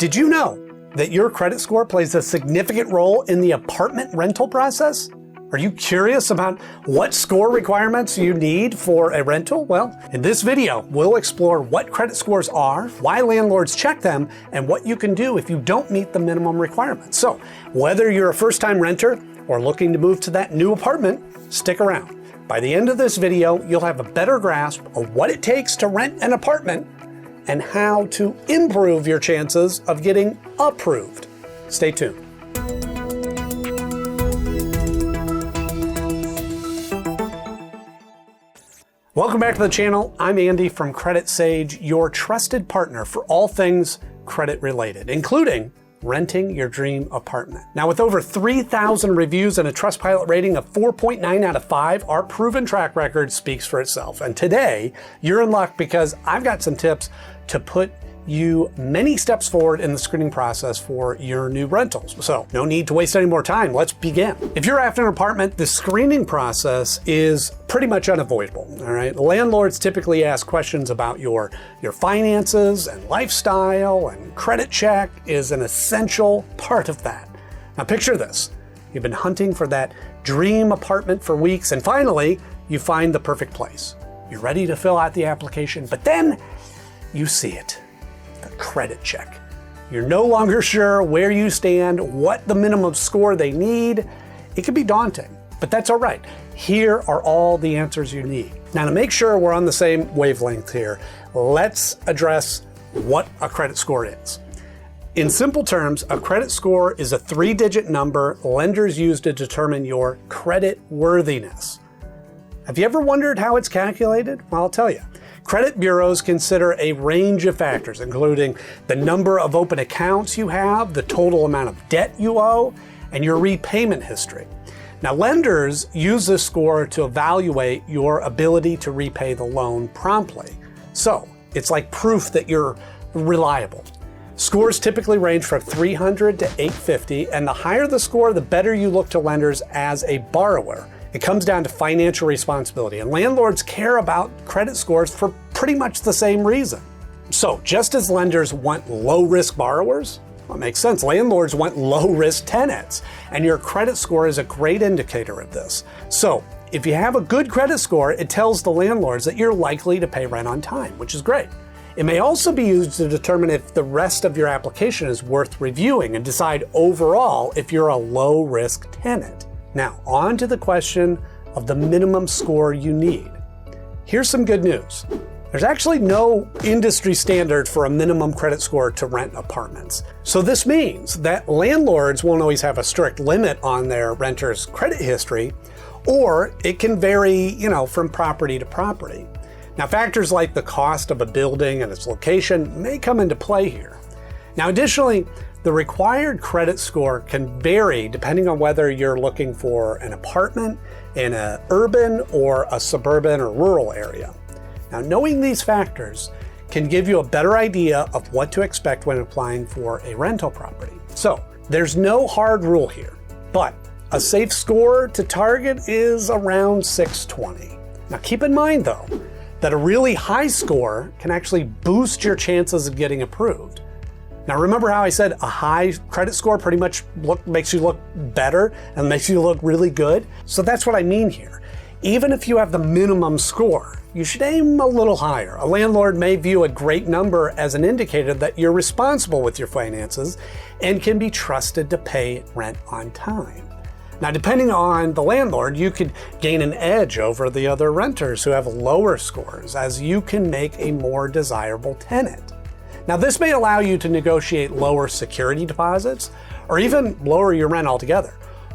Did you know that your credit score plays a significant role in the apartment rental process? Are you curious about what score requirements you need for a rental? Well, in this video, we'll explore what credit scores are, why landlords check them, and what you can do if you don't meet the minimum requirements. So, whether you're a first-time renter or looking to move to that new apartment, stick around. By the end of this video, you'll have a better grasp of what it takes to rent an apartment and how to improve your chances of getting approved. Stay tuned. Welcome back to the channel. I'm Andy from Credit Sage, your trusted partner for all things credit related, including renting your dream apartment. Now, with over 3,000 reviews and a Trustpilot rating of 4.9 out of 5, our proven track record speaks for itself. And today, you're in luck because I've got some tips to put you many steps forward in the screening process for your new rentals. So no need to waste any more time. Let's begin. If you're after an apartment, the screening process is pretty much unavoidable. All right. Landlords typically ask questions about your finances and lifestyle, and credit check is an essential part of that. Now picture this. You've been hunting for that dream apartment for weeks, and finally you find the perfect place. You're ready to fill out the application, but then you see it. Credit check. You're no longer sure where you stand, what the minimum score they need. It can be daunting, but that's all right. Here are all the answers you need. Now, to make sure we're on the same wavelength here, let's address what a credit score is. In simple terms, a credit score is a 3-digit number lenders use to determine your credit worthiness. Have you ever wondered how it's calculated? Well, I'll tell you. Credit bureaus consider a range of factors, including the number of open accounts you have, the total amount of debt you owe, and your repayment history. Now, lenders use this score to evaluate your ability to repay the loan promptly. So, it's like proof that you're reliable. Scores typically range from 300 to 850, and the higher the score, the better you look to lenders as a borrower. It comes down to financial responsibility, and landlords care about credit scores for pretty much the same reason. So just as lenders want low-risk borrowers, well, it makes sense, landlords want low-risk tenants, and your credit score is a great indicator of this. So if you have a good credit score, it tells the landlords that you're likely to pay rent on time, which is great. It may also be used to determine if the rest of your application is worth reviewing and decide overall if you're a low-risk tenant. Now, on to the question of the minimum score you need. Here's some good news. There's actually no industry standard for a minimum credit score to rent apartments. So this means that landlords won't always have a strict limit on their renters' credit history, or it can vary, from property to property. Now, factors like the cost of a building and its location may come into play here. Now, additionally, the required credit score can vary depending on whether you're looking for an apartment in an urban or a suburban or rural area. Now, knowing these factors can give you a better idea of what to expect when applying for a rental property. So, there's no hard rule here, but a safe score to target is around 620. Now, keep in mind though, that a really high score can actually boost your chances of getting approved. Now, remember how I said a high credit score pretty much makes you look better and makes you look really good? So that's what I mean here. Even if you have the minimum score, you should aim a little higher. A landlord may view a great number as an indicator that you're responsible with your finances and can be trusted to pay rent on time. Now, depending on the landlord, you could gain an edge over the other renters who have lower scores, as you can make a more desirable tenant. Now, this may allow you to negotiate lower security deposits or even lower your rent altogether.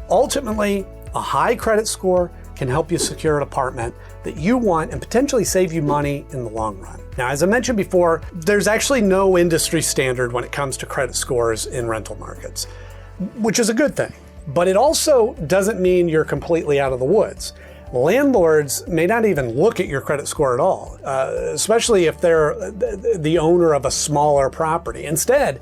Ultimately, a high credit score can help you secure an apartment that you want and potentially save you money in the long run. Now, as I mentioned before, there's actually no industry standard when it comes to credit scores in rental markets, which is a good thing. But it also doesn't mean you're completely out of the woods. Landlords may not even look at your credit score at all, especially if they're the owner of a smaller property. Instead,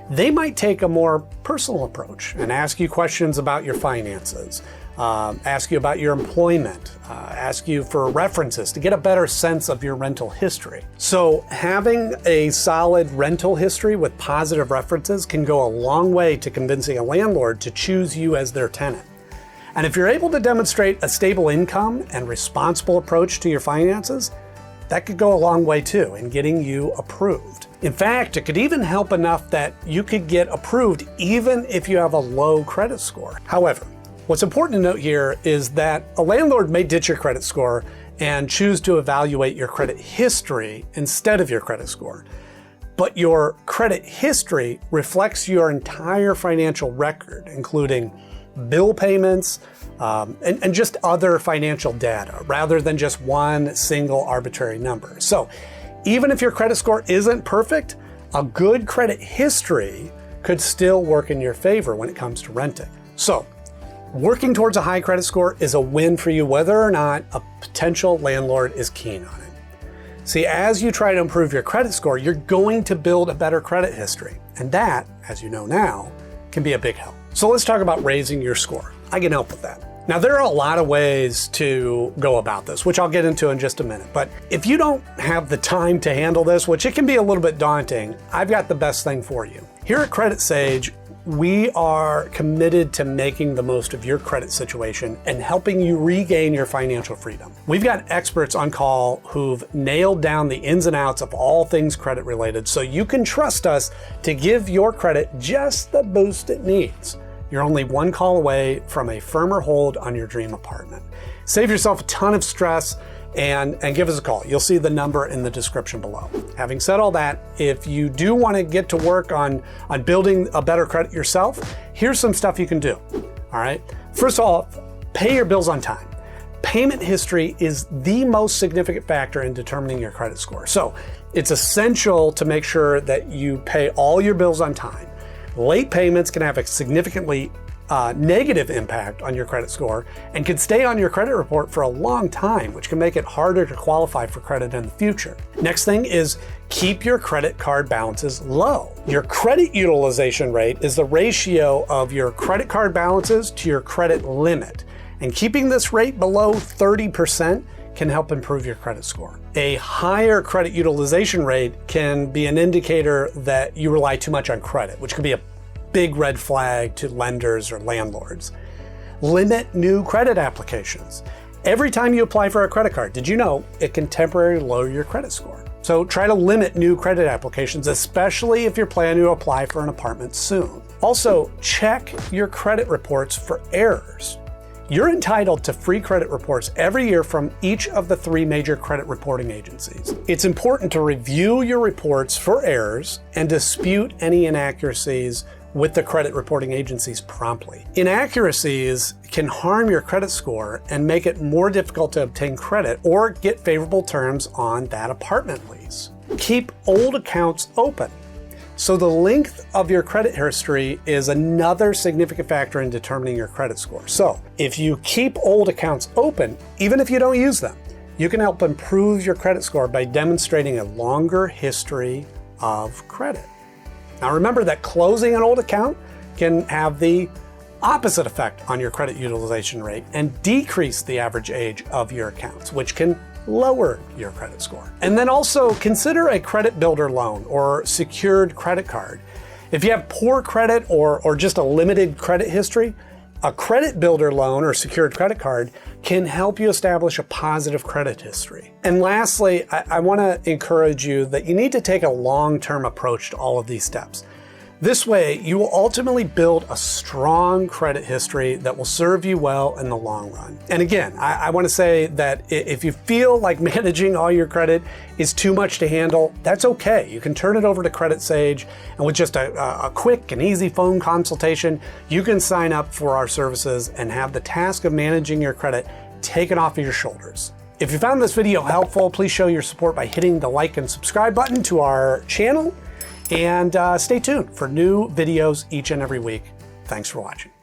they might take a more personal approach and ask you questions about your finances, ask you about your employment, ask you for references to get a better sense of your rental history. So having a solid rental history with positive references can go a long way to convincing a landlord to choose you as their tenant. And if you're able to demonstrate a stable income and responsible approach to your finances, that could go a long way too in getting you approved. In fact, it could even help enough that you could get approved even if you have a low credit score. However, what's important to note here is that a landlord may ditch your credit score and choose to evaluate your credit history instead of your credit score. But your credit history reflects your entire financial record, including bill payments, and just other financial data, rather than just one single arbitrary number. So even if your credit score isn't perfect, a good credit history could still work in your favor when it comes to renting. So working towards a high credit score is a win for you whether or not a potential landlord is keen on it. See, as you try to improve your credit score, you're going to build a better credit history. And that, as you know now, can be a big help. So let's talk about raising your score. I can help with that. Now, there are a lot of ways to go about this, which I'll get into in just a minute. But if you don't have the time to handle this, which it can be a little bit daunting, I've got the best thing for you. Here at Credit Sage, we are committed to making the most of your credit situation and helping you regain your financial freedom. We've got experts on call who've nailed down the ins and outs of all things credit related, so you can trust us to give your credit just the boost it needs. You're only one call away from a firmer hold on your dream apartment. Save yourself a ton of stress and give us a call. You'll see the number in the description below. Having said all that, if you do want to get to work on building a better credit yourself, here's some stuff you can do. All right. First of all, pay your bills on time. Payment history is the most significant factor in determining your credit score. So it's essential to make sure that you pay all your bills on time. Late payments can have a significantly negative impact on your credit score and can stay on your credit report for a long time, which can make it harder to qualify for credit in the future. Next thing is keep your credit card balances low. Your credit utilization rate is the ratio of your credit card balances to your credit limit. And keeping this rate below 30% can help improve your credit score. A higher credit utilization rate can be an indicator that you rely too much on credit, which could be a big red flag to lenders or landlords. Limit new credit applications. Every time you apply for a credit card, did you know it can temporarily lower your credit score? So try to limit new credit applications, especially if you're planning to apply for an apartment soon. Also, check your credit reports for errors. You're entitled to free credit reports every year from each of the 3 major credit reporting agencies. It's important to review your reports for errors and dispute any inaccuracies with the credit reporting agencies promptly. Inaccuracies can harm your credit score and make it more difficult to obtain credit or get favorable terms on that apartment lease. Keep old accounts open. So the length of your credit history is another significant factor in determining your credit score. So if you keep old accounts open, even if you don't use them, you can help improve your credit score by demonstrating a longer history of credit. Now remember that closing an old account can have the opposite effect on your credit utilization rate and decrease the average age of your accounts, which can lower your credit score. And then also consider a credit builder loan or secured credit card. If you have poor credit or just a limited credit history, a credit builder loan or secured credit card can help you establish a positive credit history. And lastly, I want to encourage you that you need to take a long-term approach to all of these steps. This way, you will ultimately build a strong credit history that will serve you well in the long run. And again, I want to say that if you feel like managing all your credit is too much to handle, that's okay. You can turn it over to Credit Sage, and with just a quick and easy phone consultation, you can sign up for our services and have the task of managing your credit taken off of your shoulders. If you found this video helpful, please show your support by hitting the like and subscribe button to our channel. And stay tuned for new videos each and every week. Thanks for watching.